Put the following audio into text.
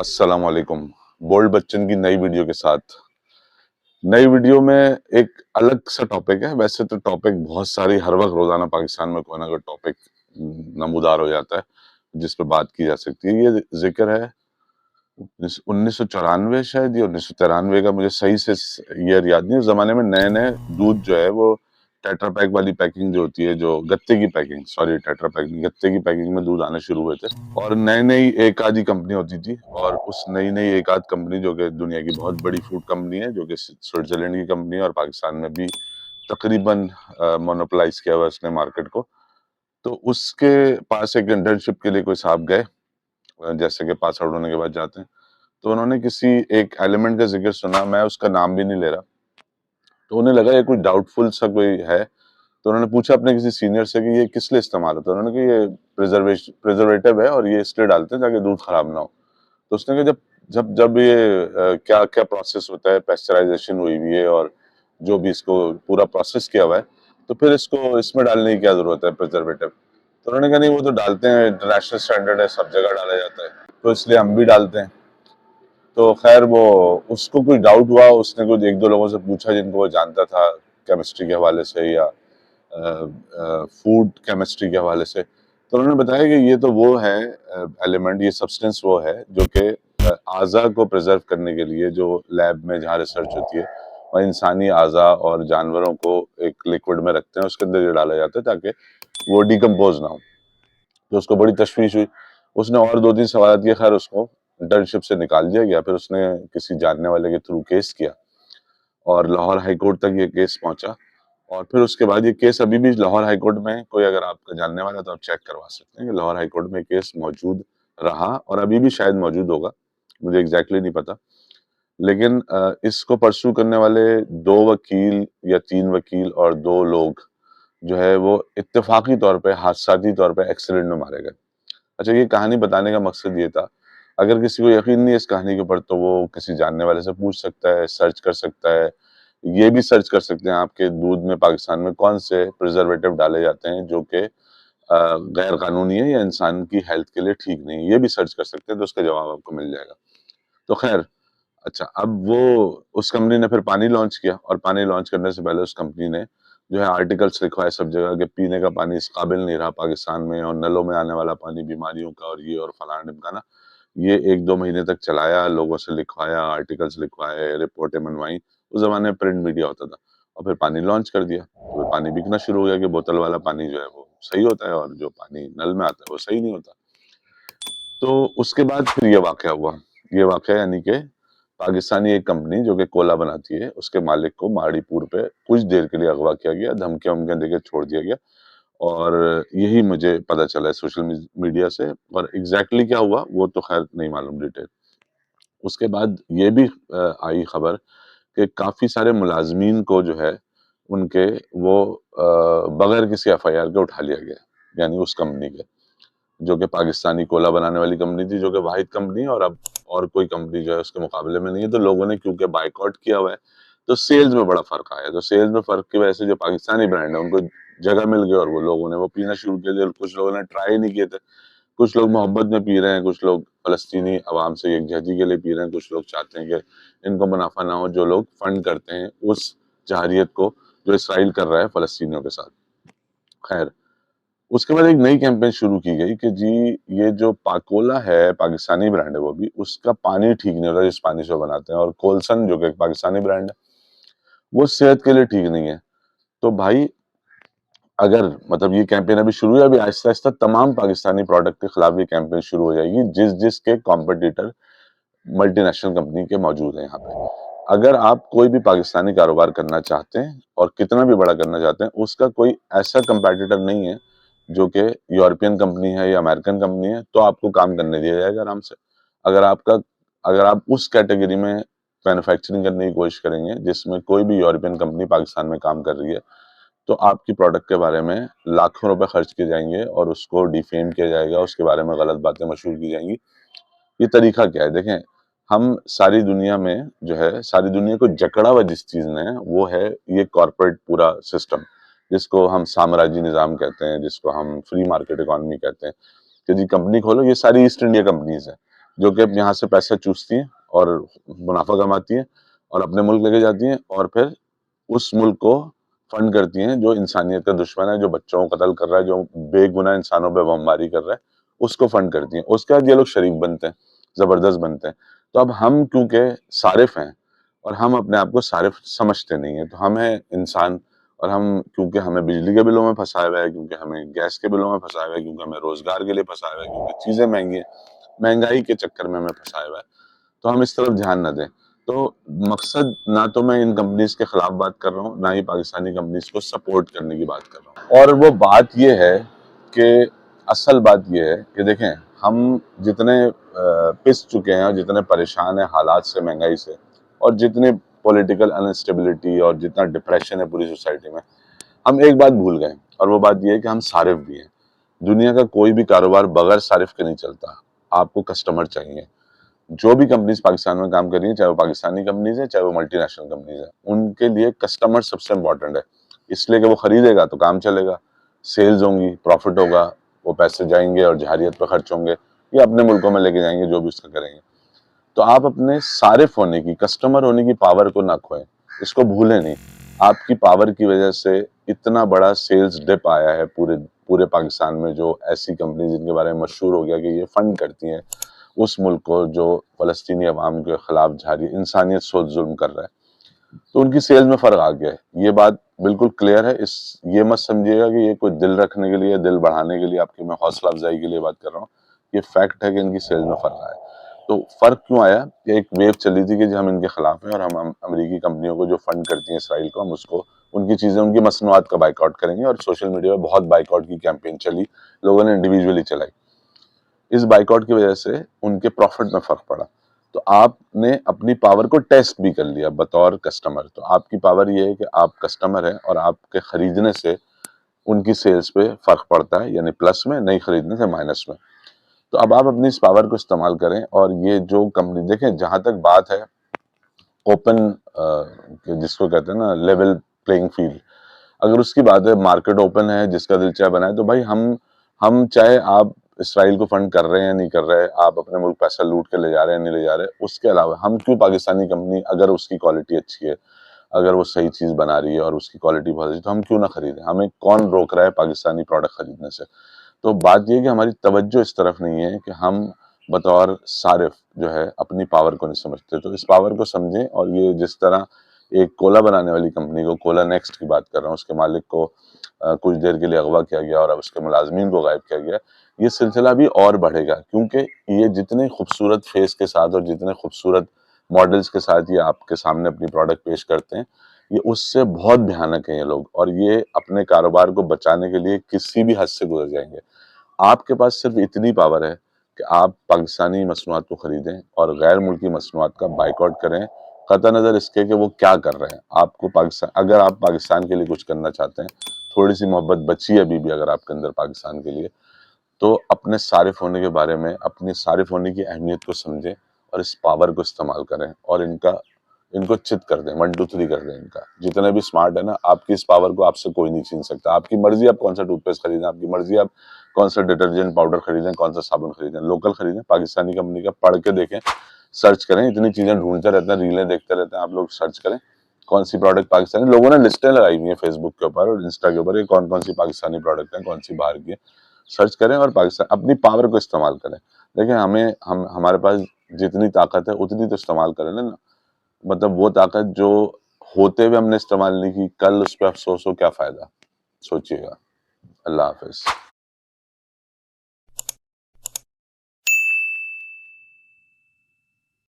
السلام علیکم. بولڈ بچن کی نئی ویڈیو کے ساتھ. نئی ویڈیو میں ایک الگ سا ٹاپک ہے. ویسے تو ٹاپک بہت ساری ہر وقت روزانہ پاکستان میں کوئی نہ کوئی ٹاپک نمودار ہو جاتا ہے جس پہ بات کی جا سکتی ہے. یہ ذکر ہے 1994 شاید یا 1993 کا, مجھے صحیح سے ایئر یاد نہیں. اس زمانے میں نئے نئے دودھ جو ہے وہ ٹیٹرا پیک والی پیکنگ جو ہوتی ہے, جو گتے کی پیکنگ, سوری ٹیٹرا پیک نہیں, گتے کی پیکنگ میں دودھ آنے شروع ہوئے تھے. اور نئی نئی ایک آدھی کمپنی ہوتی تھی, اور اس نئی ایک آدھ کمپنی جو کہ دنیا کی بہت بڑی فوڈ کمپنی ہے, جو کہ سوئٹزرلینڈ کی کمپنی ہے, اور پاکستان میں بھی تقریباً مونوپلائز کیا ہوا اس نے مارکیٹ کو. تو اس کے پاس ایک انٹرنشپ کے لیے کوئی صاحب گئے, جیسے کہ پاس آؤٹ ہونے کے بعد جاتے ہیں. تو انہوں نے کسی ایک ایلیمنٹ کا ذکر سنا, میں اس کا نام بھی نہیں لے رہا. تو انہیں لگا یہ کوئی ڈاؤٹ فل سا کوئی ہے. تو انہوں نے پوچھا اپنے کسی سینئر سے کہ یہ کس لیے استعمال ہوتا ہے. انہوں نے کہا یہ پریزرویٹو ہے, اور یہ اس لیے ڈالتے ہیں تاکہ دودھ خراب نہ ہو. تو اس نے کہا جب یہ کیا کیا پروسیس ہوتا ہے, پیسچرائزیشن ہوئی ہوئی ہے, اور جو بھی اس کو پورا پروسیس کیا ہوا ہے, تو پھر اس کو اس میں ڈالنے کی کیا ضرورت ہے پریزرویٹو. تو انہوں نے کہا نہیں, وہ تو ڈالتے ہیں, انٹرنیشنل اسٹینڈرڈ ہے, سب جگہ ڈالا جاتا ہے, تو اس لیے ہم بھی ڈالتے ہیں. تو خیر وہ اس کو کوئی ڈاؤٹ ہوا, اس نے کچھ ایک دو لوگوں سے پوچھا جن کو وہ جانتا تھا کیمسٹری کے حوالے سے یا فوڈ کیمسٹری کے حوالے سے. تو انہوں نے بتایا کہ یہ تو وہ ہے ایلیمنٹ, یہ سبسٹنس وہ ہے جو کہ اعضا کو پریزرو کرنے کے لیے, جو لیب میں جہاں ریسرچ ہوتی ہے اور انسانی اعضا اور جانوروں کو ایک لیکوڈ میں رکھتے ہیں, اس کے اندر یہ ڈالا جاتا ہے تاکہ وہ ڈیکمپوز نہ ہو. تو اس کو بڑی تشویش ہوئی. اس نے اور 2-3 سوالات کیے, خیر اس کو انٹرنشپ سے نکال دیا گیا. پھر اس نے کسی جاننے والے کے تھرو کیس کیا, اور لاہور ہائی کورٹ تک یہ کیس پہنچا. اور پھر اس کے بعد یہ کیس ابھی بھی لاہور ہائی کورٹ میں, کوئی اگر آپ کا جاننے والا تو آپ چیک کروا سکتے ہیں کہ لاہور ہائی کورٹ میں کیس موجود رہا, اور ابھی بھی شاید موجود ہوگا, مجھے ایگزیکٹلی نہیں پتا. لیکن اس کو پرسو کرنے والے 2 وکیل یا 3 وکیل اور 2 لوگ جو ہے وہ اتفاقی طور پہ, حادثاتی طور پہ ایکسیڈنٹ میں مارے گئے. اچھا, یہ کہانی بتانے کا مقصد یہ تھا, اگر کسی کو یقین نہیں ہے اس کہانی کے اوپر تو وہ کسی جاننے والے سے پوچھ سکتا ہے, سرچ کر سکتا ہے. یہ بھی سرچ کر سکتے ہیں آپ کے دودھ میں پاکستان میں کون سے پریزرویٹو ڈالے جاتے ہیں جو کہ غیر قانونی ہے یا انسان کی ہیلتھ کے لیے ٹھیک نہیں. یہ بھی سرچ کر سکتے ہیں, تو اس کا جواب آپ کو مل جائے گا. تو خیر, اچھا, اب وہ اس کمپنی نے پھر پانی لانچ کیا, اور پانی لانچ کرنے سے پہلے اس کمپنی نے جو ہے آرٹیکلس لکھوائے سب جگہ کہ پینے کا پانی اس قابل نہیں رہا پاکستان میں, اور نلوں میں آنے والا پانی بیماریوں کا, اور یہ اور فلاں ڈمکانا. یہ 1-2 مہینے تک چلایا, لوگوں سے لکھوایا, آرٹیکلس لکھوائے, رپورٹیں منوائیں. اس زمانے میں پرنٹ میڈیا ہوتا تھا. اور پھر پانی لانچ کر دیا, تو پانی بکنا شروع ہو گیا کہ بوتل والا پانی جو ہے وہ صحیح ہوتا ہے, اور جو پانی نل میں آتا ہے وہ صحیح نہیں ہوتا. تو اس کے بعد پھر یہ واقعہ ہوا. یہ واقعہ یعنی کہ پاکستانی ایک کمپنی جو کہ کولا بناتی ہے, اس کے مالک کو ماڑی پور پہ کچھ دیر کے لیے اغوا کیا گیا, دھمکیاں دے کے چھوڑ دیا گیا. اور یہی مجھے پتا چلا ہے سوشل میڈیا سے, اور ایگزیکٹلی کیا ہوا وہ تو خیر نہیں معلوم ڈیٹیل. اس کے بعد یہ بھی آئی خبر کہ کافی سارے ملازمین کو جو ہے ان کے وہ بغیر کسی FIR کے اٹھا لیا گیا, یعنی اس کمپنی کے, جو کہ پاکستانی کولا بنانے والی کمپنی تھی, جو کہ واحد کمپنی ہے, اور اب اور کوئی کمپنی جو ہے اس کے مقابلے میں نہیں ہے. تو لوگوں نے کیونکہ بائیکاٹ کیا ہوا ہے, تو سیلز میں بڑا فرق آیا. تو سیلز میں فرق کی وجہ سے جو پاکستانی برانڈ ہے ان کو جگہ مل گئی, اور وہ لوگوں نے وہ پینا شروع کیا. کچھ لوگوں نے ٹرائی نہیں کیے تھے, کچھ لوگ محبت میں پی رہے ہیں, کچھ لوگ فلسطینی عوام سے یکجہتی کے لیے پی رہے ہیں, کچھ لوگ چاہتے ہیں کہ ان کو منافع نہ ہو, جو لوگ فنڈ کرتے ہیں اس جہریت کو جو اسرائیل کر رہا ہے فلسطینیوں کے ساتھ. خیر, اس کے بعد ایک نئی کیمپین شروع کی گئی کہ جی یہ جو پاکولا ہے, پاکستانی برانڈ ہے وہ بھی, اس کا پانی ٹھیک نہیں ہوتا جس پانی سے وہ بناتے ہیں, اور کولسن جو کہ ایک پاکستانی برانڈ ہے وہ صحت کے لیے ٹھیک نہیں ہے. تو بھائی اگر مطلب یہ کیمپین ابھی شروع ہے, ابھی آہستہ آہستہ تمام پاکستانی پروڈکٹ کے خلاف یہ کیمپین شروع ہو جائے گی جس کے کمپٹیٹر ملٹی نیشنل کمپنی کے موجود ہیں یہاں پہ. اگر آپ کوئی بھی پاکستانی کاروبار کرنا چاہتے ہیں, اور کتنا بھی بڑا کرنا چاہتے ہیں, اس کا کوئی ایسا کمپیٹیٹر نہیں ہے جو کہ یورپین کمپنی ہے یا امریکن کمپنی ہے, تو آپ کو کام کرنے دیا جائے گا آرام سے. اگر آپ اس کیٹیگری میں مینوفیکچرنگ کرنے کی کوشش کریں گے جس میں کوئی بھی یورپین کمپنی پاکستان میں کام کر رہی ہے, تو آپ کی پروڈکٹ کے بارے میں لاکھوں روپے خرچ کیے جائیں گے, اور اس کو ڈیفیم کیا جائے گا, اس کے بارے میں غلط باتیں مشہور کی جائیں گی. یہ طریقہ کیا ہے؟ دیکھیں, ہم ساری دنیا میں جو ہے, ساری دنیا کو جکڑا ہوا جس چیز نے, وہ ہے یہ کارپوریٹ پورا سسٹم, جس کو ہم سامراجی نظام کہتے ہیں, جس کو ہم فری مارکیٹ اکانومی کہتے ہیں. کہ جی کمپنی کھولو, یہ ساری ایسٹ انڈیا کمپنیز ہیں, جو کہ یہاں سے پیسہ چوستی ہیں اور منافع کماتی ہیں اور اپنے ملک لے کے جاتی ہیں، اور پھر اس ملک کو فنڈ کرتی ہیں جو انسانیت کا دشمن ہے، جو بچوں کو قتل کر رہا ہے، جو بے گناہ انسانوں پہ بمباری کر رہا ہے، اس کو فنڈ کرتی ہیں۔ اس کے بعد یہ لوگ شریک بنتے ہیں، زبردست بنتے ہیں۔ تو اب ہم کیونکہ صارف ہیں اور ہم اپنے آپ کو صارف سمجھتے نہیں ہیں، تو ہم ہیں انسان، اور ہم کیونکہ ہمیں بجلی کے بلوں میں پھنسایا ہوا ہے، کیونکہ ہمیں گیس کے بلوں میں پھنسایا ہوا ہے، کیونکہ ہمیں روزگار کے لیے پھنسایا ہوا ہے، کیونکہ چیزیں مہنگی ہیں، مہنگائی کے چکر میں ہمیں پھنسایا ہوا ہے، تو ہم اس طرف دھیان نہ دیں۔ تو مقصد نہ تو میں ان کمپنیز کے خلاف بات کر رہا ہوں، نہ ہی پاکستانی کمپنیز کو سپورٹ کرنے کی بات کر رہا ہوں، اور وہ بات یہ ہے کہ اصل بات یہ ہے کہ دیکھیں ہم جتنے پس چکے ہیں اور جتنے پریشان ہیں حالات سے، مہنگائی سے، اور جتنی پولیٹیکل انسٹیبلٹی اور جتنا ڈپریشن ہے پوری سوسائٹی میں، ہم ایک بات بھول گئے، اور وہ بات یہ ہے کہ ہم صارف بھی ہیں۔ دنیا کا کوئی بھی کاروبار بغیر صارف کے نہیں چلتا، آپ کو کسٹمر چاہیے۔ جو بھی کمپنیز پاکستان میں کام کر رہی ہیں، چاہے وہ پاکستانی کمپنیز ہیں، چاہے وہ ملٹی نیشنل کمپنیز ہیں، ان کے لیے کسٹمر سب سے امپورٹنٹ ہے، اس لیے کہ وہ خریدے گا تو کام چلے گا، سیلز ہوں گی، پروفٹ ہوگا، وہ پیسے جائیں گے اور جہریت پہ خرچ ہوں گے، یا اپنے ملکوں میں لے کے جائیں گے، جو بھی اس کا کریں گے۔ تو آپ اپنے صارف ہونے کی، کسٹمر ہونے کی پاور کو نہ کھوئیں، اس کو بھولیں نہیں۔ آپ کی پاور کی وجہ سے اتنا بڑا سیلز ڈپ آیا ہے پورے پاکستان میں، جو ایسی کمپنی جن کے بارے میں مشہور ہو گیا کہ یہ فنڈ کرتی ہیں اس ملک کو جو فلسطینی عوام کے خلاف جاری انسانیت سوچ ظلم کر رہا ہے، تو ان کی سیل میں فرق آ گیا ہے۔ یہ بات بالکل کلیئر ہے، یہ مت سمجھیے گا کہ یہ کوئی دل رکھنے کے لیے، دل بڑھانے کے لیے، آپ کی میں حوصلہ افزائی کے لیے بات کر رہا ہوں۔ یہ فیکٹ ہے کہ ان کی سیل میں فرق آیا۔ تو فرق کیوں آیا کہ ایک ویو چلی تھی کہ جو ہم ان کے خلاف ہیں، اور ہم امریکی کمپنیوں کو جو فنڈ کرتی ہیں اسرائیل کو، ہم اس کو ان کی چیزیں، ان کی مصنوعات کا بائیکاٹ کریں گے، اور سوشل میڈیا پہ بہت بائیکاٹ کی کیمپین چلی، لوگوں نے انڈیویجولی چلائی۔ اس بائیکاٹ کی وجہ سے ان کے پروفٹ میں فرق پڑا۔ تو آپ نے اپنی پاور کو ٹیسٹ بھی کر لیا بطور کسٹمر۔ تو آپ کی پاور یہ ہے کہ آپ کسٹمر ہیں، اور آپ کے خریدنے سے ان کی سیلز پہ فرق پڑتا ہے، یعنی پلس میں، نہیں خریدنے سے مائنس میں۔ تو اب آپ اپنی اس پاور کو استعمال کریں، اور یہ جو کمپنی، دیکھیں جہاں تک بات ہے اوپن، جس کو کہتے ہیں نا لیول پلینگ فیلڈ، اگر اس کی بات ہے، مارکیٹ اوپن ہے، جس کا دل چاہے بنائے، تو بھائی ہم چاہے آپ اسرائیل کو فنڈ کر رہے ہیں یا نہیں کر رہے، آپ اپنے ملک پیسہ لوٹ کے لے جا رہے ہیں نہیں لے جا رہے، اس کے علاوہ ہم کیوں پاکستانی کمپنی، اگر اس کی کوالٹی اچھی ہے، اگر وہ صحیح چیز بنا رہی ہے اور اس کی کوالٹی بہت اچھی، تو ہم کیوں نہ خریدیں؟ ہمیں کون روک رہا ہے پاکستانی پروڈکٹ خریدنے سے؟ تو بات یہ ہے کہ ہماری توجہ اس طرف نہیں ہے کہ ہم بطور صارف جو ہے اپنی پاور کو نہیں سمجھتے۔ تو اس پاور کو سمجھیں، اور یہ جس طرح ایک کولا بنانے والی کمپنی کو، کولا نیکسٹ کی بات کر رہا ہوں، اس کے مالک کو کچھ دیر کے لیے اغوا کیا گیا اور اب اس کے ملازمین کو غائب کیا گیا، یہ سلسلہ بھی اور بڑھے گا، کیونکہ یہ جتنے خوبصورت فیس کے ساتھ اور جتنے خوبصورت ماڈلز کے ساتھ یہ آپ کے سامنے اپنی پروڈکٹ پیش کرتے ہیں، یہ اس سے بہت بھیانک ہیں یہ لوگ، اور یہ اپنے کاروبار کو بچانے کے لیے کسی بھی حد سے گزر جائیں گے۔ آپ کے پاس صرف اتنی پاور ہے کہ آپ پاکستانی مصنوعات کو خریدیں اور غیر ملکی مصنوعات کا بائیکاٹ کریں، قطع نظر اس کے کہ وہ کیا کر رہے ہیں۔ آپ کو پاکستان، اگر آپ پاکستان کے لیے کچھ کرنا چاہتے ہیں، تھوڑی سی محبت بچی ہے ابھی بھی اگر آپ کے اندر پاکستان کے لیے، تو اپنے صارف ہونے کے بارے میں، اپنی صارف ہونے کی اہمیت کو سمجھیں اور اس پاور کو استعمال کریں، اور ان کو چت کر دیں، 1 2 3 کر دیں۔ ان کا جتنے بھی سمارٹ ہے نا، آپ کی اس پاور کو آپ سے کوئی نہیں چھین سکتا۔ آپ کی مرضی آپ کون سا ٹوتھ پیسٹ خریدیں، آپ کی مرضی آپ کون سا ڈٹرجنٹ پاؤڈر خریدیں، کون سا صابن خریدیں، لوکل خریدیں، پاکستانی کمپنی کا پڑھ کے دیکھیں، سرچ کریں، اتنی چیزیں ڈھونڈتے رہتے ہیں، ریلیں دیکھتے رہتے ہیں، آپ لوگ سرچ کریں کون سی پروڈکٹ پاکستانی، لوگوں نے لسٹیں لگائی ہوئی ہیں فیس بک کے اوپر اور انسٹا کے اوپر، یہ کون سی پاکستانی پروڈکٹ ہیں، کون سی باہر کی ہے، سرچ کریں اور پاکستان اپنی پاور کو استعمال کریں۔ دیکھیں ہمارے پاس جتنی طاقت ہے اتنی تو استعمال کریں نا، مطلب وہ طاقت جو ہوتے ہوئے ہم نے استعمال نہیں کی، کل اس پہ افسوس ہو کیا فائدہ؟ سوچیے گا۔ اللہ حافظ۔